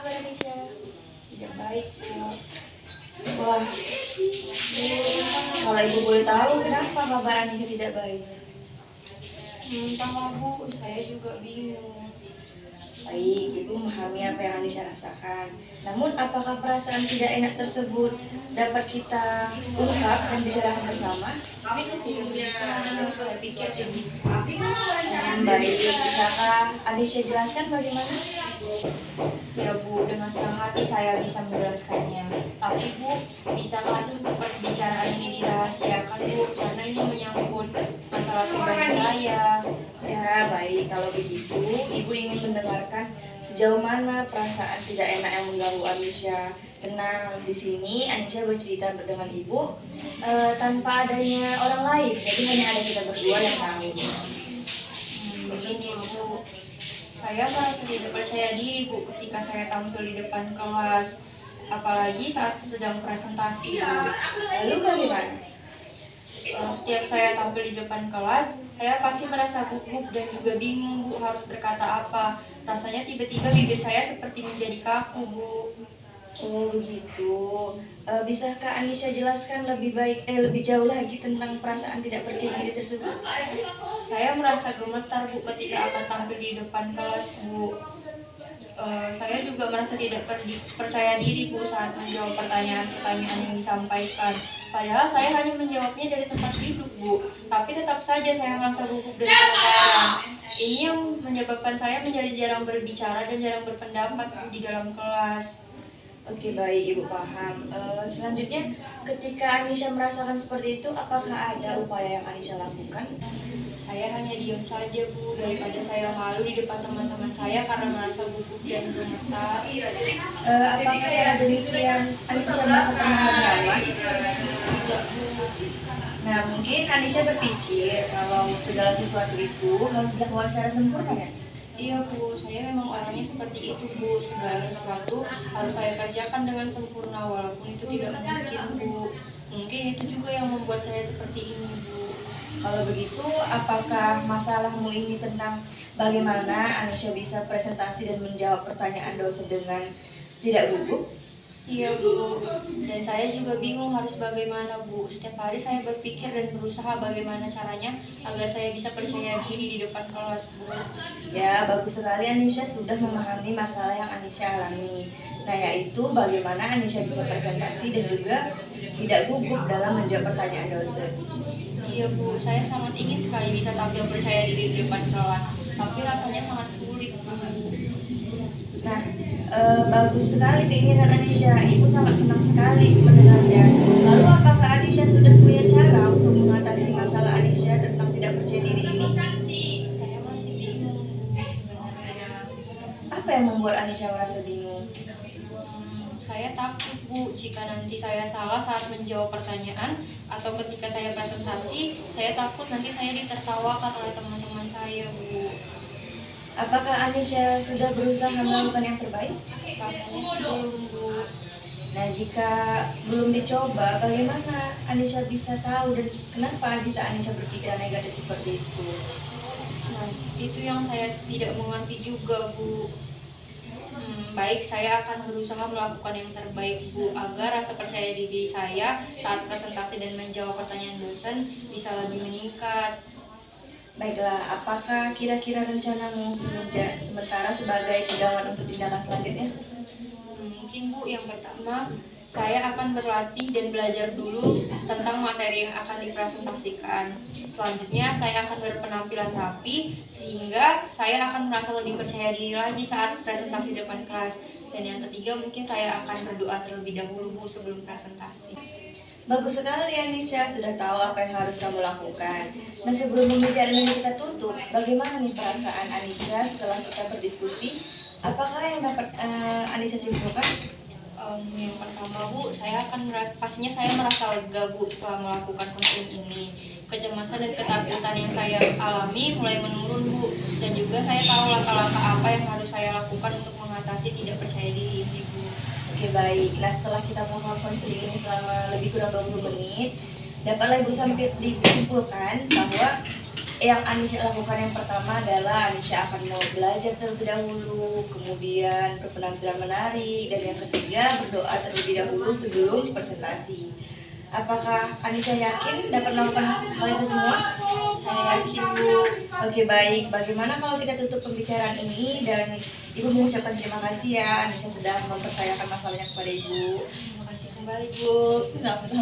kabar Anisha? Tidak baik ya. Wah, kalau ibu boleh tahu kenapa kabar Anisha tidak baik? Entahlah Bu, saya juga bingung. Baik, ibu memahami apa yang Anisha rasakan. Namun, apakah perasaan tidak enak tersebut dapat kita ungkap dan bicarakan bersama? Saya pikir begitu. Baik, bisakah Anisha jelaskan bagaimana? Ya Bu, dengan senang hati saya bisa menjelaskannya. Tapi Bu, bisakah perbicaraan ini dirahasiakan Bu? Karena ini menyangkut masalah pribadi saya. Ya, baik. Kalau begitu, ibu ingin mendengarkan sejauh mana perasaan tidak enak yang mengganggu Anisha. Tenang, di sini Anisha bercerita dengan ibu tanpa adanya orang lain. Jadi hanya ada kita berdua yang tahu. Begini Bu, saya merasa tidak percaya diri Bu ketika saya tampil di depan kelas. Apalagi saat sedang presentasi Bu. Lalu bagaimana? Setiap saya tampil di depan kelas, saya pasti merasa gugup dan juga bingung Bu harus berkata apa. Rasanya tiba-tiba bibir saya seperti menjadi kaku Bu. Oh begitu. Bisakah Anisha jelaskan lebih jauh lagi tentang perasaan tidak percaya diri tersebut? Saya merasa gemetar Bu ketika akan tampil di depan kelas Bu. Saya juga merasa tidak percaya diri Bu saat menjawab pertanyaan-pertanyaan yang disampaikan. Padahal saya hanya menjawabnya dari tempat duduk Bu, tapi tetap saja saya merasa gugup dan gemetaran. Ini yang menyebabkan saya menjadi jarang berbicara dan jarang berpendapat Bu di dalam kelas. Oke baik, ibu paham. Selanjutnya, ketika Anisha merasakan seperti itu, apakah ada upaya yang Anisha lakukan? Saya hanya diam saja Bu, daripada saya malu di depan teman-teman saya karena merasa gugup dan gemetar. Apakah cara demikian Anisha merasa tenang dan nyaman? Tidak Bu. Nah, mungkin Anisha berpikir kalau segala sesuatu itu harus dilakukan secara sempurna ya? Iya Bu, saya memang orangnya seperti itu Bu. Segala sesuatu harus saya kerjakan dengan sempurna walaupun itu tidak mungkin Bu. Mungkin itu juga yang membuat saya seperti ini Bu. Kalau begitu, apakah masalahmu ini tentang bagaimana Anisha bisa presentasi dan menjawab pertanyaan dosen dengan tidak gugup? Iya Bu, dan saya juga bingung harus bagaimana Bu. Setiap hari saya berpikir dan berusaha bagaimana caranya agar saya bisa percaya diri di depan kelas Bu. Ya, bagus sekali Anisha sudah memahami masalah yang Anisha alami. Nah, yaitu bagaimana Anisha bisa presentasi dan juga tidak gugup dalam menjawab pertanyaan dosen. Iya Bu, saya sangat ingin sekali bisa tampil percaya diri di depan kelas, tapi rasanya sangat sulit Bu. Nah, bagus sekali keinginan Anisha. Ibu sangat senang sekali mendengarnya. Lalu, apakah Anisha sudah punya cara untuk mengatasi masalah Anisha tentang tidak percaya diri ini? Saya masih bingung Bu, sebenarnya. Apa yang membuat Anisha merasa bingung? Saya takut Bu, jika nanti saya salah saat menjawab pertanyaan atau ketika saya presentasi, saya takut nanti saya ditertawakan oleh teman-teman saya Bu. Apakah Anisha sudah berusaha melakukan yang terbaik? Rasanya sih belum Bu. Nah, jika belum dicoba, bagaimana Anisha bisa tahu dan kenapa bisa Anisha berpikiran negatif seperti itu? Nah, itu yang saya tidak mengerti juga Bu. Baik, saya akan berusaha melakukan yang terbaik Bu, agar rasa percaya diri saya saat presentasi dan menjawab pertanyaan dosen bisa lebih meningkat. Baiklah, apakah kira-kira rencanamu sementara sebagai pegangan untuk tindakan selanjutnya? Mungkin Bu, yang pertama saya akan berlatih dan belajar dulu tentang materi yang akan dipresentasikan. Selanjutnya saya akan berpenampilan rapi sehingga saya akan merasa lebih percaya diri lagi saat presentasi di depan kelas. Dan yang ketiga mungkin saya akan berdoa terlebih dahulu Bu sebelum presentasi. Bagus sekali Anisha, sudah tahu apa yang harus kamu lakukan. Nah, sebelum pembicaraan ini kita tutup, bagaimana nih perasaan Anisha setelah kita berdiskusi? Apakah yang dapat Anisha simpulkan? Yang pertama Bu, pastinya saya merasa lega Bu setelah melakukan counseling ini. Kecemasan dan ketakutan yang saya alami mulai menurun Bu, dan juga saya tahu langkah-langkah apa yang harus saya lakukan untuk mengatasi tidak percaya diri ini Bu. Oke baik, nah setelah kita melakukan konseling ini selama lebih kurang 20 menit, dapatlah Ibu sampai disimpulkan bahwa yang Anisha lakukan yang pertama adalah Anisha akan mau belajar terlebih dahulu, kemudian berpenampilan menarik, dan yang ketiga berdoa terlebih dahulu sebelum presentasi. Apakah Anisha yakin dapat melakukan hal itu semua? Saya yakin Bu. Oke, baik. Bagaimana kalau kita tutup pembicaraan ini dan Ibu mengucapkan terima kasih ya Anisha sudah mempercayakan masalahnya kepada Ibu. Terima kasih kembali Bu. Sama-sama.